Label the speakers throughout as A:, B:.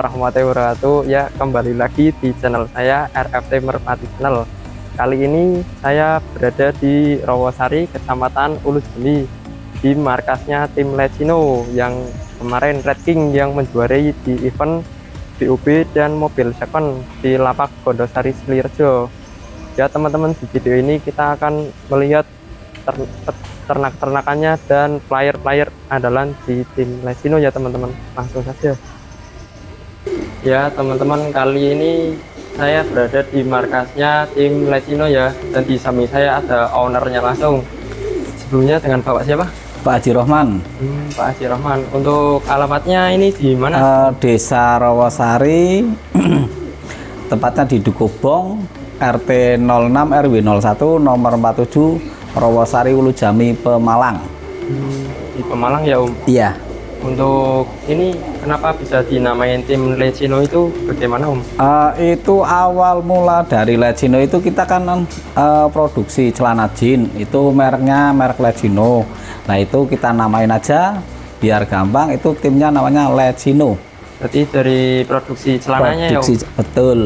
A: warahmatullahi wabarakatuh. Ya, kembali lagi di channel saya RFT Merpati Channel. Kali ini saya berada di Rawasari, Kecamatan Ulujami, di markasnya tim Letsino yang kemarin Red King yang menjuarai di event BUB dan mobil second di Lapak Gondosari Slirejo. Ya teman-teman, di video ini kita akan melihat ternak-ternakannya dan player-player andalan di tim Letsino ya teman-teman. Langsung saja. Ya teman-teman, kali ini saya berada di markasnya tim Letsino ya, dan di samping saya ada ownernya langsung. Sebelumnya dengan Bapak siapa?
B: Pak Haji Rohman.
A: Pak Haji Rohman. Untuk alamatnya ini di mana?
B: Desa Rawasari, tempatnya di Dukubong, RT 06 RW 01 nomor 47 Rawasari Ulujami, Pemalang.
A: Di Pemalang ya Om?
B: Iya.
A: Untuk ini kenapa bisa dinamain tim Letsino itu bagaimana Om?
B: Itu awal mula dari Letsino itu kita kan produksi celana jin, itu mereknya merek Letsino. Nah itu kita namain aja biar gampang, itu timnya namanya Letsino.
A: Berarti dari produksi celananya ya Om?
B: Betul.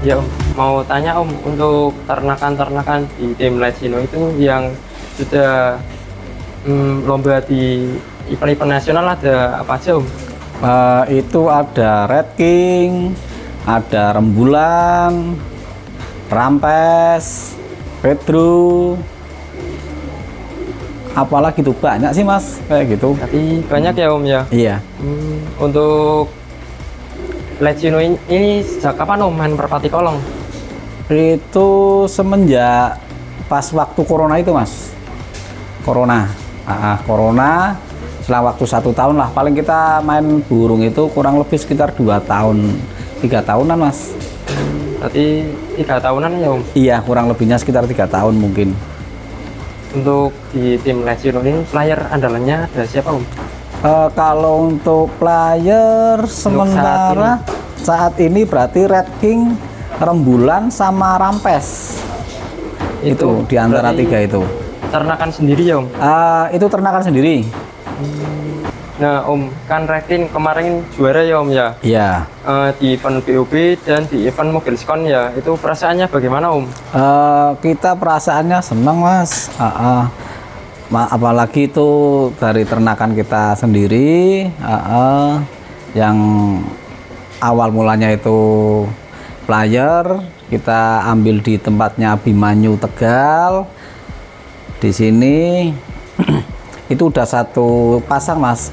A: Ya Om, mau tanya Om, untuk ternakan-ternakan di tim Letsino itu yang sudah lomba di event-event nasional ada apa aja Om?
B: Itu ada Red King, ada Rembulan, Rampes, Pedro, apalagi tuh banyak sih Mas, kayak gitu.
A: Tapi banyak ya Om ya?
B: Iya.
A: Untuk Letsino ini sejak kapan Om main merpati kolong?
B: Itu semenjak pas waktu corona itu Mas. Corona. Corona setelah waktu 1 tahun lah, paling kita main burung itu kurang lebih sekitar 2 tahun 3 tahunan Mas.
A: Berarti 3 tahunan ya Om?
B: Iya, kurang lebihnya sekitar 3 tahun mungkin.
A: Untuk di tim Letsino ini player andalannya ada siapa Om?
B: Kalau untuk player sementara saat ini berarti Red King, Rembulan sama Rampes. Itu di antara 3 itu.
A: Ternakan sendiri ya Om?
B: Itu ternakan sendiri.
A: Nah Om, kan Red King kemarin juara ya Om ya?
B: Iya.
A: Di event BUB dan di event mobil second ya, itu perasaannya bagaimana Om?
B: Kita perasaannya senang Mas. Apalagi itu dari ternakan kita sendiri, yang awal mulanya itu player kita ambil di tempatnya Abimanyu Tegal. Di sini itu udah satu pasang Mas,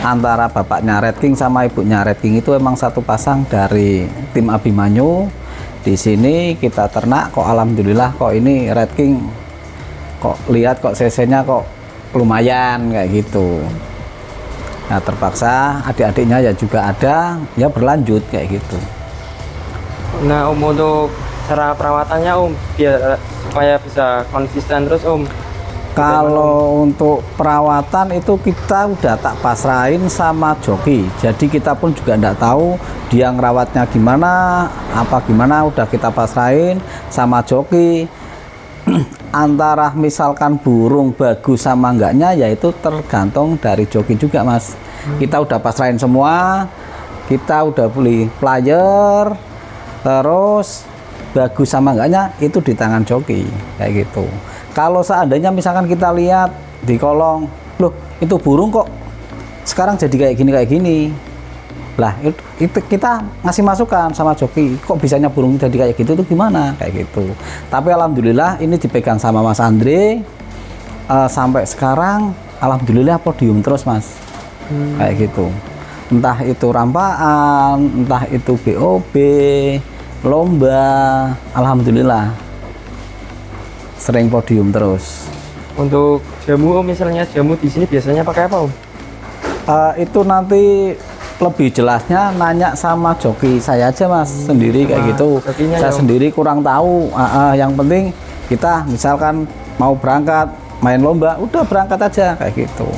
B: antara bapaknya Red King sama ibunya Red King, itu emang satu pasang dari tim Abimanyu. Di sini kita ternak kok alhamdulillah, kok ini Red King kok lihat kok cc-nya kok lumayan kayak gitu. Nah terpaksa adik-adiknya ya juga ada, ya berlanjut kayak gitu.
A: Nah Om, untuk cara perawatannya Om biar supaya bisa konsisten terus Om?
B: Kalau untuk perawatan itu kita udah tak pasrahin sama joki, jadi kita pun juga enggak tahu dia ngerawatnya gimana, apa gimana, udah kita pasrahin sama joki. Antara misalkan burung bagus sama enggaknya yaitu tergantung dari joki juga Mas. Kita udah pasrahin semua, kita udah beli player, terus bagus sama enggaknya itu di tangan joki kayak gitu. Kalau seandainya misalkan kita lihat di kolong, loh itu burung kok sekarang jadi kayak gini lah, itu kita ngasih masukan sama joki, kok bisanya burung jadi kayak gitu tuh gimana kayak gitu. Tapi alhamdulillah ini dipegang sama Mas Andre, sampai sekarang alhamdulillah podium terus Mas. Kayak gitu, entah itu rampaan, entah itu BOB, lomba, alhamdulillah sering podium terus.
A: Untuk jamu Om, misalnya jamu di sini biasanya pakai apa Om?
B: Itu nanti lebih jelasnya nanya sama joki saya aja Mas, sendiri kayak gitu. Saya sendiri kurang tahu. Yang penting kita misalkan mau berangkat main lomba, udah berangkat aja kayak gitu.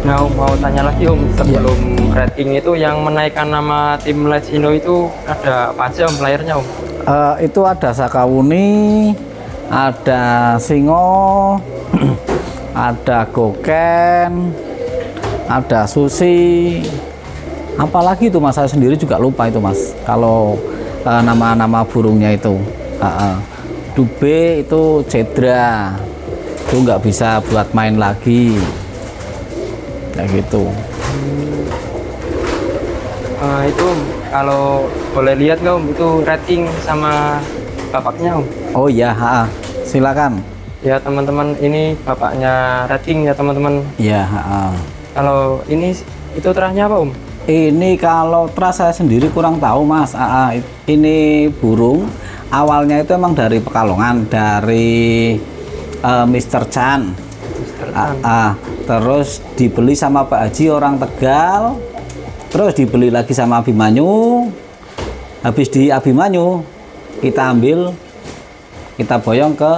A: Nah, mau tanya lagi Om, sebelum rating itu yang menaikkan nama tim Lesino itu ada apa aja Om playernya Om?
B: Itu ada Sakawuni, ada Singo, ada Goken, ada Susi, apalagi itu Mas, saya sendiri juga lupa itu Mas kalau nama-nama burungnya itu. Dube itu cedera, itu nggak bisa buat main lagi kayak gitu.
A: Itu Om, kalau boleh lihat nggak Om, itu rating sama bapaknya Om?
B: Oh iya, silakan.
A: Ya teman-teman, ini bapaknya rating ya teman-teman.
B: Iya.
A: Kalau ini itu terahnya apa Om?
B: Ini kalau teras saya sendiri kurang tahu Mas. Ini burung awalnya itu emang dari Pekalongan, dari Mr. Chan. Terus dibeli sama Pak Haji orang Tegal, terus dibeli lagi sama Abimanyu. Habis di Abimanyu kita ambil, kita boyong ke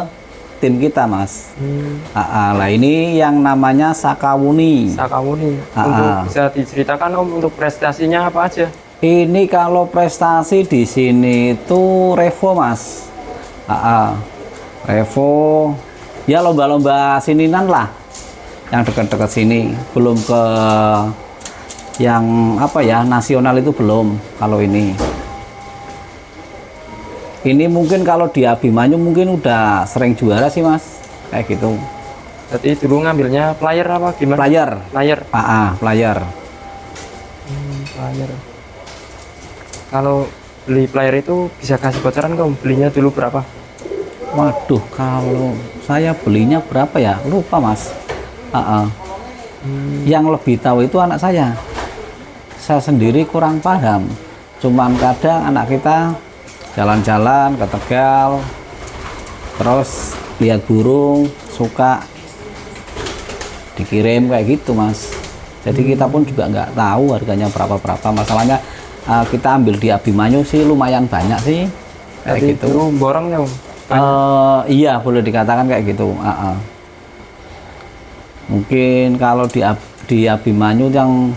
B: tim kita Mas. Lah ini yang namanya Sakawuni.
A: Sakawuni. Untuk bisa diceritakan Om untuk prestasinya apa aja?
B: Ini kalau prestasi di sini itu Revo Mas. Revo ya lomba-lomba sininan lah, yang dekat-dekat sini, belum ke yang apa ya nasional itu belum. Kalau ini mungkin kalau di Abimanyu mungkin udah sering juara sih Mas, kayak gitu.
A: Jadi dulu ngambilnya player apa gimana?
B: Player.
A: Player.
B: Player.
A: Player. Kalau beli player itu bisa kasih bocoran nggak Om? Belinya dulu berapa?
B: Waduh, kalau saya belinya berapa ya? Lupa Mas. Yang lebih tahu itu anak saya. Saya sendiri kurang paham. Cuman kadang anak kita jalan-jalan ke Tegal, terus lihat burung, suka dikirim kayak gitu Mas. Jadi kita pun juga nggak tahu harganya berapa. Masalahnya kita ambil di Abimanyu sih lumayan banyak sih. Kayak
A: jadi
B: gitu.
A: Dulu borongnya Om?
B: Iya boleh dikatakan kayak gitu. Mungkin kalau di Abimanyu yang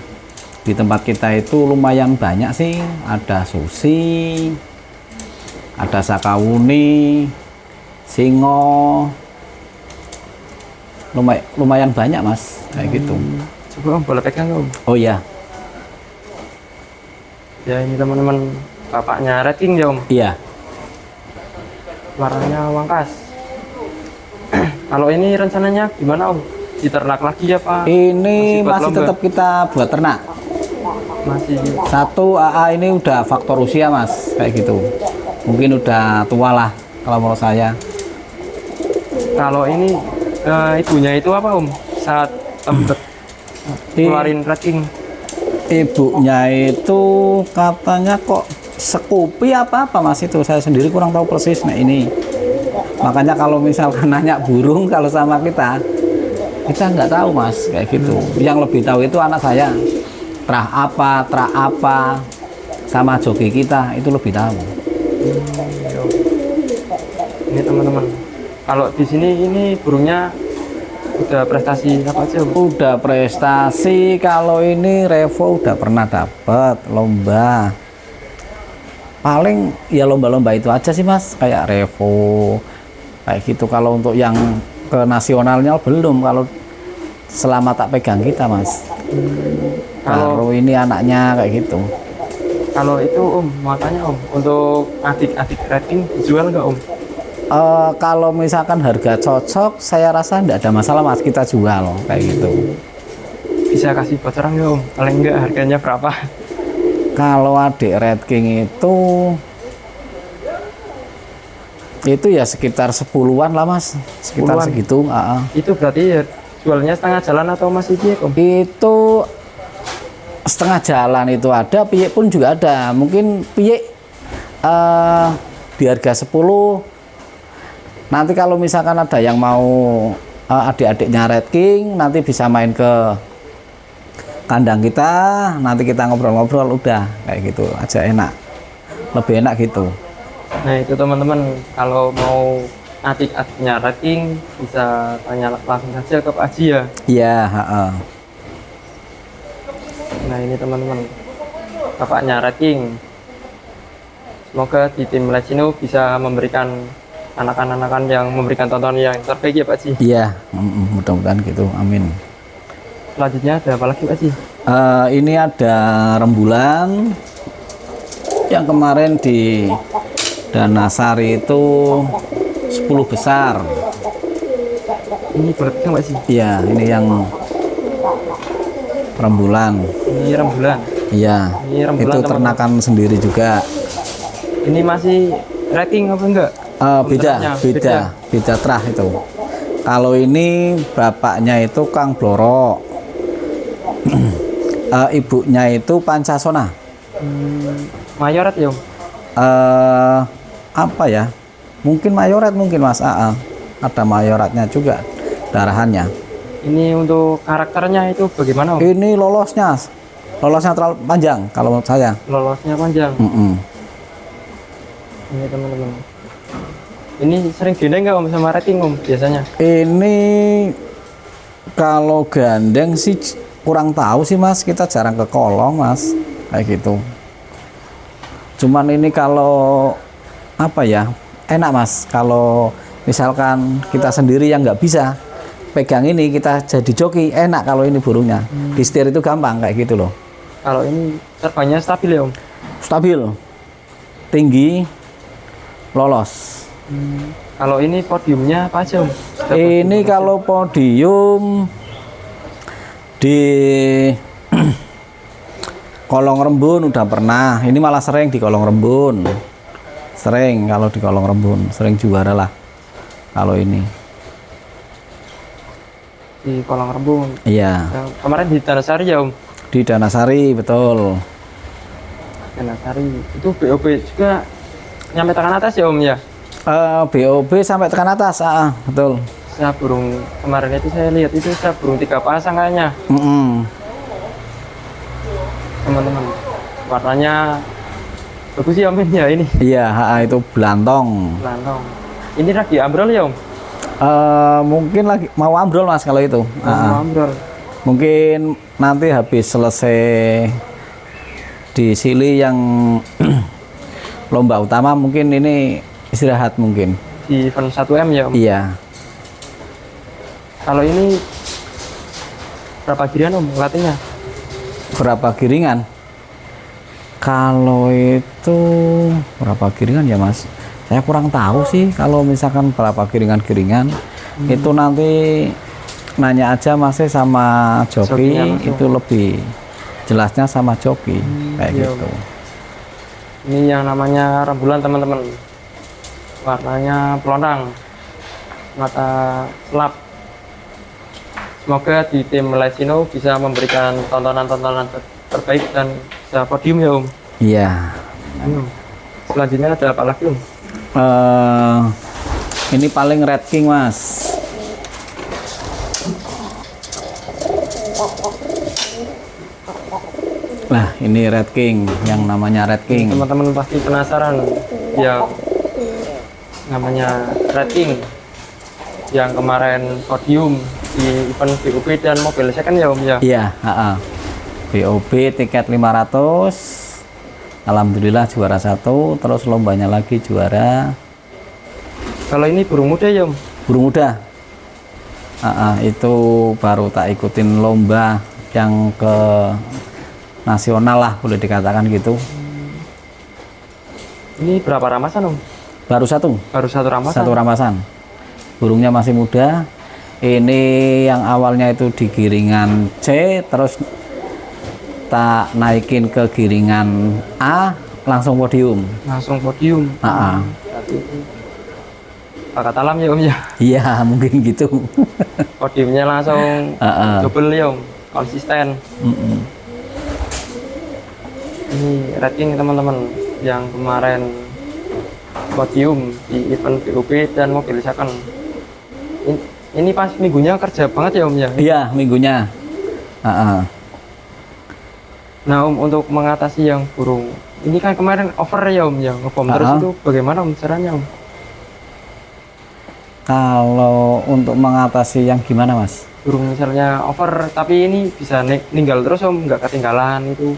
B: di tempat kita itu lumayan banyak sih. Ada Susi, ada Sakawuni, Singo, lumayan banyak Mas, kayak gitu.
A: Coba Om boleh pegang Om?
B: Oh iya.
A: Ya ini teman-teman, bapaknya rating ya Om?
B: Iya.
A: Warnanya wangkas. Kalau ini rencananya gimana Om? Diternak lagi apa?
B: Ini masih tetap kita buat ternak.
A: Masih.
B: Satu AA ini udah faktor usia Mas, kayak gitu. Mungkin udah tua lah kalau menurut saya.
A: Kalau ini ibunya itu apa Om? Saat keluarin rating.
B: Ibunya itu katanya kok Scoopy apa Mas, itu saya sendiri kurang tahu persis. Nah ini makanya kalau misalkan nanya burung kalau sama kita nggak tahu Mas, kayak gitu. Yang lebih tahu itu anak saya, trah apa sama joki kita itu lebih tahu.
A: Ini teman-teman, kalau di sini ini burungnya udah prestasi apa aja Om?
B: Udah prestasi. Kalau ini Revo udah pernah dapat lomba, paling ya lomba-lomba itu aja sih Mas, kayak Revo kayak gitu. Kalau untuk yang ke nasionalnya belum, kalau selama tak pegang kita Mas. Kalau ini anaknya kayak gitu.
A: Kalau itu Om, mau tanya Om, untuk adik-adik rating dijual nggak Om?
B: Kalau misalkan harga cocok, saya rasa tidak ada masalah Mas, kita jual kayak gitu.
A: Bisa kasih bocoran nggak Om? Paling nggak harganya berapa?
B: Kalau adik Red King itu ya sekitar 10-an lah Mas, sekitar
A: 10-an?
B: segitu.
A: Itu berarti ya jualnya setengah jalan atau masih piye Om?
B: Itu setengah jalan itu ada, piye pun juga ada. Mungkin piye di harga 10. Nanti kalau misalkan ada yang mau adik-adiknya Red King, nanti bisa main ke kandang kita, nanti kita ngobrol-ngobrol, udah kayak gitu aja, enak, lebih enak gitu.
A: Nah itu teman-teman, kalau mau adik-adiknya Red King bisa tanya langsung saja ke Pak Haji ya.
B: Iya.
A: Nah ini teman-teman, bapaknya Red King. Semoga di tim Lesino bisa memberikan anakan-anakan yang memberikan tontonan yang terbaik ya Pak Ji.
B: Iya, mudah-mudahan gitu, amin.
A: Selanjutnya ada apa lagi Pak Ji?
B: Ini ada rembulan yang kemarin di Danasari itu 10 besar.
A: Ini berarti Pak Ji?
B: Iya, ini yang rembulan.
A: Ini rembulan.
B: Iya,
A: Ini rembulan,
B: itu ternakan sendiri juga.
A: Ini masih Red King apa enggak?
B: Beda terah itu. Kalau ini bapaknya itu Kang Bloro, ibunya itu Pancasona.
A: Mayoret ya Om?
B: Apa ya? Mungkin mayoret mungkin Mas. Ada mayoratnya juga darahannya.
A: Ini untuk karakternya itu bagaimana Om?
B: Ini lolosnya terlalu panjang kalau menurut saya.
A: Lolosnya panjang. Ini teman-teman. Ini sering gendeng nggak Om sama Red King Om biasanya?
B: Ini kalau gandeng sih kurang tahu sih Mas, kita jarang ke kolong Mas, kayak gitu. Cuman ini kalau apa ya, enak Mas, kalau misalkan kita sendiri yang nggak bisa pegang ini, kita jadi joki, enak kalau ini burungnya. Di setir itu gampang kayak gitu loh.
A: Kalau ini terbangnya stabil ya Om?
B: Stabil, tinggi, lolos.
A: Kalau ini podiumnya apa aja Om?
B: Ini kalau podium di Kolong Rembun udah pernah. Ini malah sering di Kolong Rembun. Sering kalau di Kolong Rembun, sering juara lah. Kalau ini
A: di Kolong Rembun.
B: iya.
A: Kemarin di Danasari ya Om?
B: Di Danasari, betul.
A: Danasari itu BOB juga nyampe tekan atas ya Om ya?
B: BOB sampai tekan atas, betul.
A: Saya burung kemarin itu saya lihat itu saya burung 3 pasang kayaknya. Teman-teman, warnanya bagus ya Om ya ini.
B: Iya, itu belantong.
A: Belantong. Ini lagi ambrol ya Om?
B: Mungkin lagi mau ambrol Mas kalau itu.
A: Mau ambrol.
B: Mungkin nanti habis selesai di sili yang lomba utama mungkin ini istirahat mungkin.
A: Di event 1M ya Om?
B: Iya.
A: Kalau ini berapa girian Om latihnya?
B: Berapa giringan? Kalau itu berapa giringan ya Mas? Saya kurang tahu sih kalau misalkan berapa giringan-giringan. Itu nanti nanya aja Mas sama joki, itu lebih jelasnya sama joki kayak
A: iya,
B: gitu.
A: Ini yang namanya rembulan teman-teman. Warnanya pelontang, mata selap. Semoga di tim Lesino bisa memberikan tontonan-tontonan terbaik dan bisa podium ya Om.
B: Iya.
A: Selanjutnya ada apa lagi Om?
B: Ini paling Red King Mas. Nah ini Red King, yang namanya Red King.
A: Teman-teman pasti penasaran yang namanya Red King yang kemarin podium di event BOB dan mobil second ya Om ya?
B: Iya, BOB tiket 500, alhamdulillah juara 1, terus lombanya lagi juara.
A: Kalau ini burung muda ya Om?
B: Burung muda. Itu baru tak ikutin lomba yang ke nasional lah, boleh dikatakan gitu.
A: Ini berapa ramasan Om?
B: Baru satu.
A: Baru satu ramasan?
B: Satu ramasan. Burungnya masih muda. Ini yang awalnya itu di giringan C, terus tak naikin ke giringan A, langsung podium.
A: Langsung podium. Bakat alam ya Om ya?
B: Iya, mungkin gitu.
A: Podiumnya langsung double ya Om, konsisten. Ini Red King teman-teman yang kemarin podium di event BOB dan mobil second. Ini pas minggunya kerja banget ya Om ya?
B: Iya, minggunya.
A: Nah Om, untuk mengatasi yang burung ini kan kemarin over ya Om ya, ngebom terus itu bagaimana Om caranya Om?
B: Kalau untuk mengatasi yang gimana Mas?
A: burung misalnya over tapi ini bisa ninggal terus om, nggak ketinggalan itu.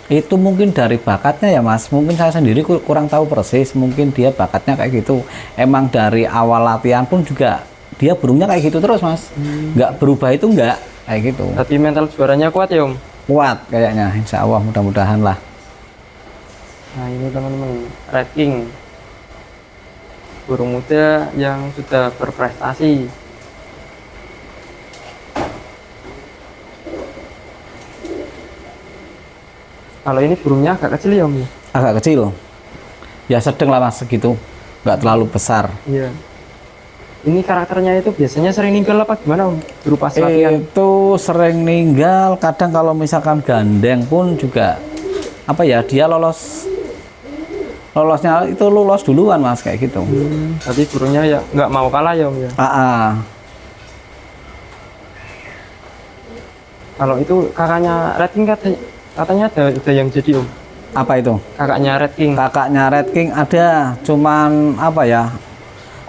B: Itu mungkin dari bakatnya ya mas, mungkin saya sendiri kurang tahu persis, mungkin dia bakatnya kayak gitu. Emang dari awal latihan pun juga dia burungnya kayak gitu terus mas, nggak berubah itu nggak kayak gitu.
A: Tapi mental juaranya kuat ya om?
B: Kuat kayaknya, insya Allah mudah-mudahan lah.
A: Nah ini teman-teman, Red King, burung muda yang sudah berprestasi. Kalau ini burungnya agak kecil ya om?
B: Agak kecil, ya sedang lah mas, segitu, nggak terlalu besar.
A: Iya. Ini karakternya itu biasanya sering ninggal apa gimana om? Berupa latihan?
B: Itu sering ninggal, kadang kalau misalkan gandeng pun juga apa ya, dia lolosnya itu lolos duluan mas kayak gitu.
A: Tapi burungnya ya nggak mau kalah ya om ya? Kalau itu kakaknya Red King katanya ada yang jadi om?
B: Apa itu?
A: Kakaknya Red King?
B: Kakaknya Red King ada, cuman apa ya,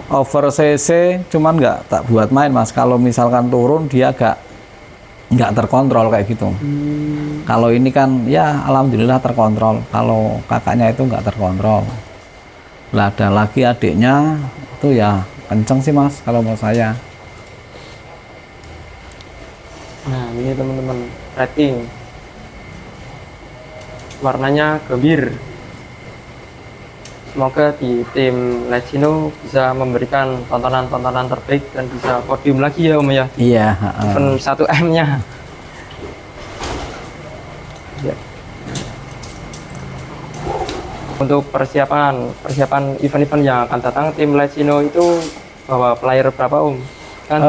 B: over CC, cuman nggak tak buat main mas. Kalau misalkan turun dia nggak terkontrol kayak gitu. Kalau ini kan ya alhamdulillah terkontrol. Kalau kakaknya itu nggak terkontrol. Lah ada lagi adiknya itu ya kenceng sih mas kalau mau saya.
A: Nah ini teman-teman, Red King, warnanya gembir. Semoga di tim Legino bisa memberikan tontonan-tontonan terbaik dan bisa podium lagi ya om ya.
B: Iya.
A: Event 1M-nya. Ya. Untuk persiapan event-event yang akan datang, tim Legino itu bawa player berapa om? Kan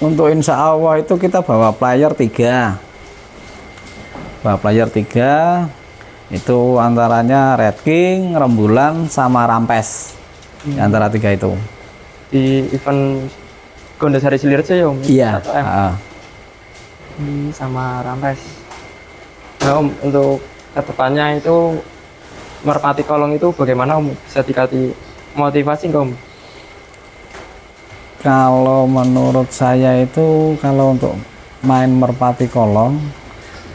B: untuk insya Allah itu kita bawa player 3. Itu antaranya Red King, Rembulan, sama Rampes. Antara 3 itu.
A: Di event Gondosari Silirjo ya om?
B: Iya.
A: Sama Rampes. Nah om, untuk kedepannya itu Merpati Kolong itu bagaimana om? Bisa dikasih motivasi nggak om?
B: Kalau menurut saya itu kalau untuk main Merpati Kolong,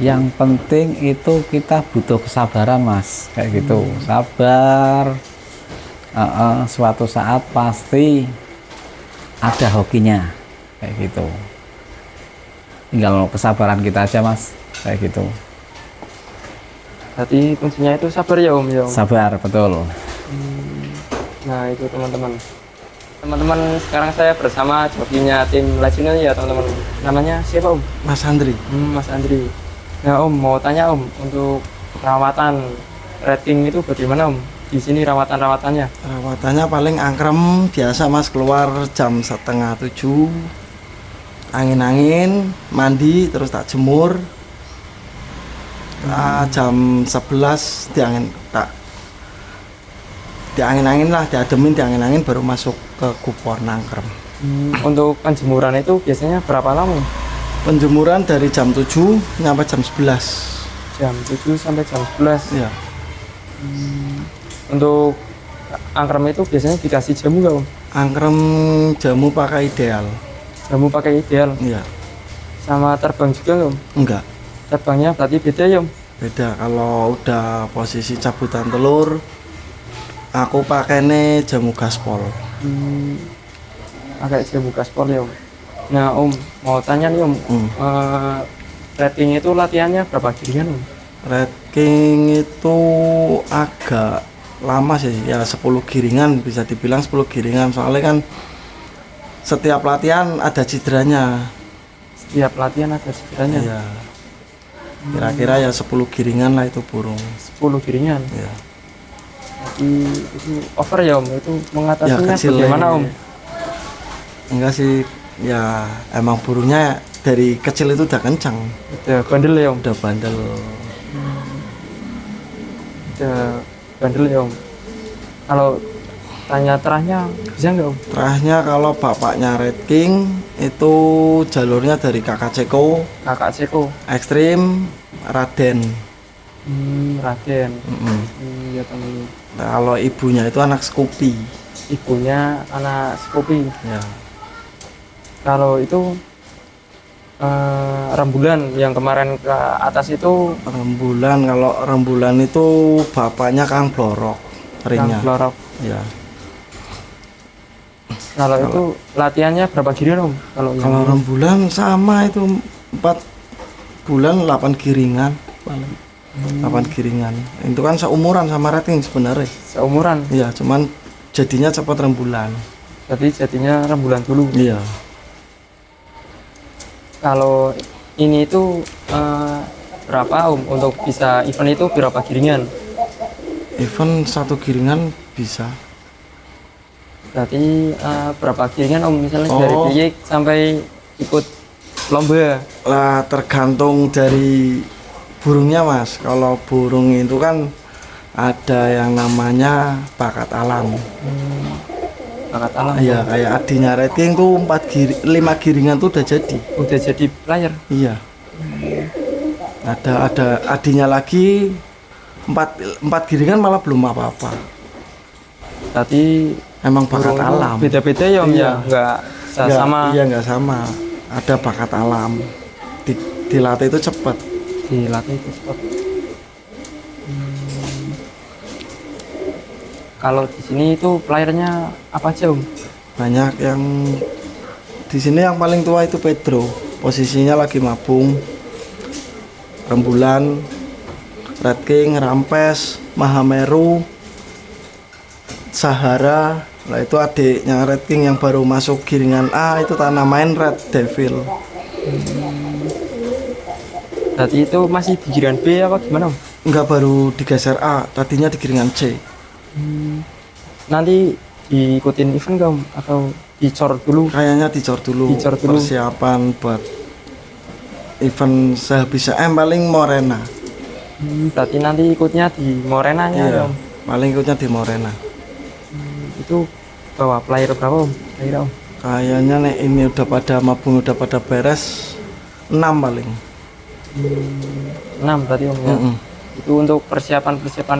B: yang penting itu kita butuh kesabaran mas, kayak gitu. Sabar, suatu saat pasti ada hokinya kayak gitu. Tinggal kesabaran kita aja mas, kayak gitu.
A: Berarti kuncinya itu sabar ya om ya om?
B: Sabar, betul.
A: Nah itu teman-teman, sekarang saya bersama jokinya tim Legino ya teman-teman. Namanya siapa om?
C: Mas Andri.
A: Mas Andri. Nah om, mau tanya om, untuk rawatan Red King itu bagaimana om? Di sini rawatannya?
C: Rawatannya paling angkrem biasa mas, keluar jam 6:30, angin-angin, mandi, terus tak jemur. Jam 11 diangin-angin lah, diangin-angin baru masuk ke kupon nangkrem.
A: Untuk penjemuran itu biasanya berapa lama?
C: Penjemuran dari jam 7 sampai jam 11.
A: Jam 7 sampai jam 11
C: ya.
A: Untuk angkrem itu biasanya dikasih jamu nggak om?
C: Angkrem jamu pakai ideal.
A: Jamu pakai ideal?
C: Iya.
A: Sama terbang juga nggak om?
C: Enggak.
A: Terbangnya berarti beda ya om?
C: Beda, kalau udah posisi cabutan telur aku pakainya jamu gaspol.
A: Pakai jamu gaspol ya om. Nah om, mau tanya nih om, Red King itu latihannya berapa giringan om?
C: Red King itu agak lama sih, ya 10 giringan, bisa dibilang 10 giringan, soalnya kan setiap latihan ada cederanya.
A: Setiap latihan ada cederanya?
C: Iya. Kira-kira ya 10 giringan lah itu burung.
A: 10 giringan?
C: Iya.
A: Jadi itu over ya om, itu mengatasinya
C: ya,
A: bagaimana om?
C: Enggak sih, ya emang burungnya dari kecil itu udah kencang.
A: Udah bandel ya om?
C: Udah bandel.
A: Udah bandel ya om. Kalau tanya terahnya bisa nggak om?
C: Terahnya kalau bapaknya Red King itu jalurnya dari kakak Ceko.
A: Kakak Ceko.
C: Ekstrim Raden.
A: Raden.
C: Ya, temen. Nah, kalau ibunya itu anak Scoopy.
A: Ibunya anak Scoopy.
C: Ya.
A: Kalau itu rembulan yang kemarin ke atas itu
C: Rembulan, kalau rembulan itu bapaknya Kang Blorok, ringnya.
A: yang pelorok.
C: Ya.
A: Kalau itu latihannya berapa giringan Om?
C: Kalau rembulan sama itu 4 bulan 8 giringan. 8 giringan. Itu kan seumuran sama rating sebenarnya.
A: seumuran,
C: Iya, cuman jadinya cepat rembulan.
A: jadi jadinya rembulan dulu.
C: Iya.
A: Kalau ini itu berapa Om untuk bisa event itu berapa giringan?
C: Event 1 giringan bisa.
A: Berarti berapa giringan Om misalnya
C: Oh.
A: dari bilik sampai ikut lomba?
C: Lah tergantung dari burungnya Mas. Kalau burung itu kan ada yang namanya bakat alam.
A: Bakat alam.
C: Iya, kayak adinya rating tuh 5 giringan tuh udah jadi.
A: Udah jadi player.
C: Iya. Ada adinya lagi 4 giringan malah belum apa-apa.
A: Berarti
C: Emang bakat
A: burung itu
C: alam.
A: beda-beda ya Om
C: Iya.
A: ya, nggak
C: Nggak-
A: sama
C: Iya, nggak sama. Ada bakat alam. Dilatih itu cepat.
A: dilatih itu cepat. Kalau di sini itu playernya apa aja Om?
C: Banyak yang di sini yang paling tua itu Pedro. Posisinya lagi mabung. Rembulan, Red King, Rampes, Mahameru, Sahara. Lah itu adiknya Red King yang baru masuk giringan A, itu tanah main Red Devil.
A: Berarti itu masih di giringan B apa gimana Om?
C: Enggak, baru digeser A, tadinya di giringan C.
A: Nanti diikutin event nggak Om? Atau dicor dulu?
C: Kayaknya dicor dulu,
A: Dicor dulu.
C: persiapan buat event sehabisnya paling Morena.
A: Berarti nanti ikutnya di Morenanya ya
C: Iya,
A: Om?
C: paling ikutnya di Morena.
A: Itu bawa player berapa Om? Kira Om?
C: Kayaknya nih ini udah pada mabung, udah pada beres 6 paling.
A: 6 berarti Om ya?
C: Mm-mm.
A: Itu untuk persiapan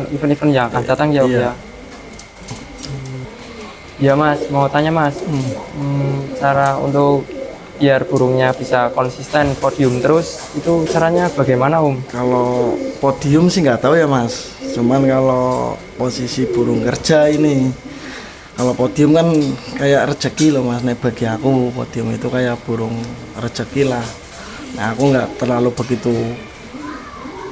A: event-event yang akan datang ya Om
C: Iya.
A: ya? Ya Mas, mau tanya Mas, cara untuk biar burungnya bisa konsisten podium terus, itu caranya bagaimana Om?
C: Kalau podium sih nggak tahu ya Mas. Cuman kalau posisi burung kerja ini, kalau podium kan kayak rezeki loh Mas. Nih bagi aku podium itu kayak burung rezeki lah. Nah aku nggak terlalu begitu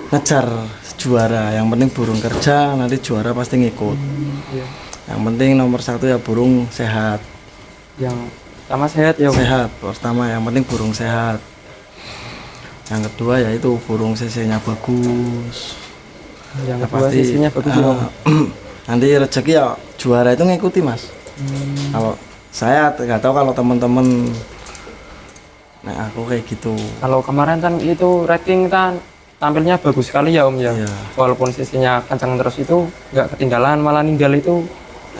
C: ngejar juara. Yang penting burung kerja, nanti juara pasti ngikut.
A: Iya.
C: Yang penting nomor 1 ya burung sehat.
A: Yang sama sehat ya Om?
C: Sehat pertama, yang penting burung sehat. Yang kedua ya itu burung CC-nya bagus.
A: Yang
C: Ya,
A: kedua sisinya bagus ya Om?
C: Nanti rezeki ya juara itu ngikuti Mas. Kalau saya nggak tahu kalau teman-teman, nah aku kayak gitu.
A: Kalau kemarin kan itu rating kan tampilnya bagus sekali ya Om ya?
C: Iya.
A: Walaupun sisinya kencang terus itu nggak ketinggalan, malah ninggal itu.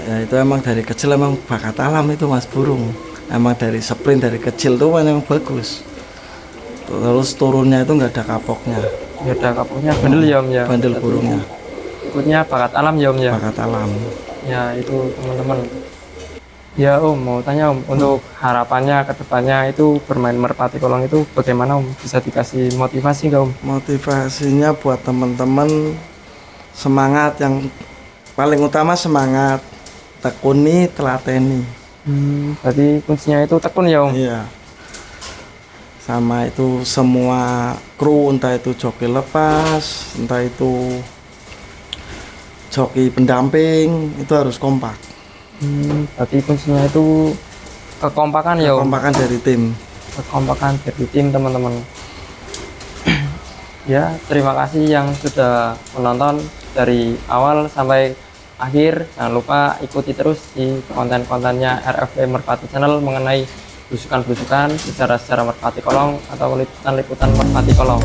C: Ya itu emang dari kecil emang bakat alam itu Mas burung. Emang dari sprint dari kecil tuh memang bagus. Terus turunnya itu nggak ada kapoknya,
A: Ya ada kapoknya bandel ya Om ya?
C: bandel
A: Berarti
C: burungnya,
A: ikutnya bakat alam ya Om ya?
C: bakat alam.
A: Ya itu teman-teman. Ya Om, mau tanya Om, untuk harapannya ke depannya itu bermain merpati kolong itu bagaimana Om? Bisa dikasih motivasi nggak Om?
C: Motivasinya buat teman-teman semangat, yang paling utama semangat, tekuni, telateni.
A: Berarti kuncinya itu tekun ya Om?
C: Iya. Sama itu semua kru, entah itu joki lepas, entah itu joki pendamping, itu harus kompak.
A: Berarti kuncinya itu kekompakan ya Om?
C: Kompakan dari tim.
A: Kekompakan dari tim teman-teman. Ya, terima kasih yang sudah menonton dari awal sampai akhir. Jangan lupa ikuti terus di konten-kontennya RFD Merpati Channel mengenai belusukan-belusukan, sejarah-sejarah merpati kolong atau liputan-liputan merpati kolong.